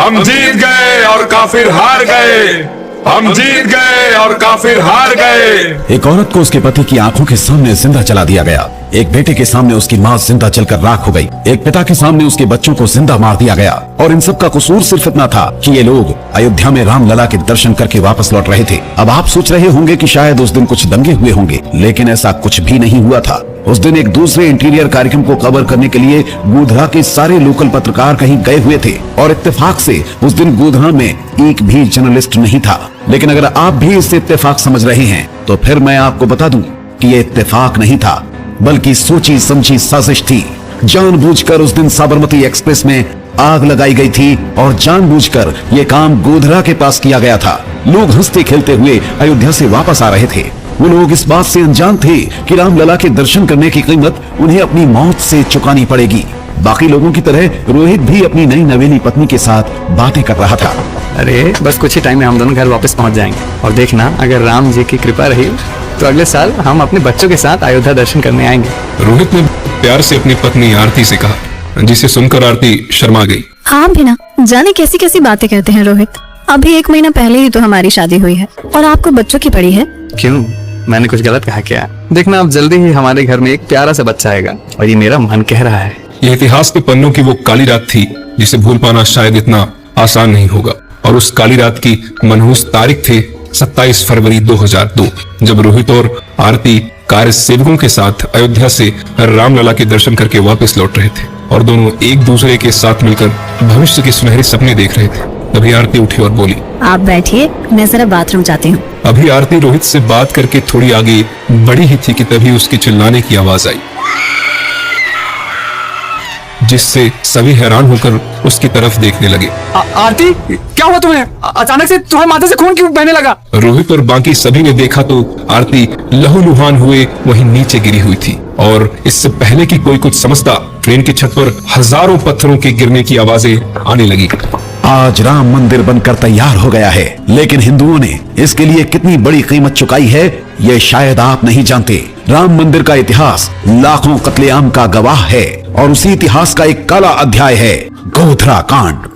हम जीत गए और काफिर हार गए। हम जीत गए और काफिर हार गए। एक औरत को उसके पति की आंखों के सामने जिंदा जला दिया गया। एक बेटे के सामने उसकी मां जिंदा जलकर राख हो गई। एक पिता के सामने उसके बच्चों को जिंदा मार दिया गया। और इन सब का कसूर सिर्फ इतना था कि ये लोग अयोध्या में रामलला के दर्शन करके वापस लौट रहे थे। अब आप सोच रहे होंगे कि शायद उस दिन कुछ दंगे हुए होंगे, लेकिन ऐसा कुछ भी नहीं हुआ था। उस दिन एक दूसरे इंटीरियर कार्यक्रम को कवर करने के लिए गोधरा के सारे लोकल पत्रकार कहीं गए हुए थे और इत्तेफाक से उस दिन गोधरा में एक भी जर्नलिस्ट नहीं था। लेकिन अगर आप भी इससे इत्तेफाक समझ रहे हैं तो फिर मैं आपको बता दूं कि ये इत्तेफाक नहीं था, बल्कि सोची समझी साजिश थी। जानबूझकर उस दिन साबरमती एक्सप्रेस में आग लगाई गई थी और जानबूझकर ये काम गोधरा के पास किया गया था। लोग हंसते खेलते हुए अयोध्या से वापस आ रहे थे। वो लोग इस बात से अनजान थे कि रामलला के दर्शन करने की कीमत उन्हें अपनी मौत से चुकानी पड़ेगी। बाकी लोगों की तरह रोहित भी अपनी नई नवेली पत्नी के साथ बातें कर रहा था। अरे बस कुछ ही टाइम में हम दोनों घर वापस पहुंच जाएंगे और देखना, अगर राम जी की कृपा रही तो अगले साल हम अपने बच्चों के साथ अयोध्या दर्शन करने आएंगे। रोहित ने प्यार से अपनी पत्नी आरती से कहा, जिसे सुनकर आरती शर्मा गई। आप भी ना जाने कैसी कैसी बातें करते हैं रोहित। अभी 1 महीना पहले ही तो हमारी शादी हुई है और आपको बच्चों की पड़ी है। क्यों, मैंने कुछ गलत कहा क्या? देखना, अब जल्दी ही हमारे घर में एक प्यारा सा बच्चा आएगा और ये मेरा मन कह रहा है। ये इतिहास के पन्नों की वो काली रात थी जिसे भूल पाना शायद इतना आसान नहीं होगा। और उस काली रात की मनहूस तारीख थे 27 फरवरी 2002, जब रोहित और आरती कार्य सेवकों के साथ अयोध्या से रामलला के दर्शन करके वापस लौट रहे थे और दोनों एक दूसरे के साथ मिलकर भविष्य के सुनहरे सपने देख रहे थे। तभी आरती उठी और बोली, आप बैठिए, मैं जरा बाथरूम जाती हूँ। अभी आरती रोहित से बात करके थोड़ी आगे बढ़ी ही थी कि तभी उसके चिल्लाने की आवाज आई, जिससे सभी हैरान होकर उसकी तरफ देखने लगे। आरती, क्या हुआ तुम्हें? अचानक से तुम्हारे माथे से खून क्यों बहने लगा? रोहित और बाकी सभी ने देखा तो आरती लहूलुहान हुए वहीं नीचे गिरी हुई थी। और इससे पहले कि कोई कुछ समझता, ट्रेन की छत पर हजारों पत्थरों के गिरने की आवाजें आने लगी। आज राम मंदिर बनकर तैयार हो गया है, लेकिन हिंदुओं ने इसके लिए कितनी बड़ी कीमत चुकाई है ये शायद आप नहीं जानते। राम मंदिर का इतिहास लाखों कत्लेआम का गवाह है और उसी इतिहास का एक काला अध्याय है गोधरा कांड।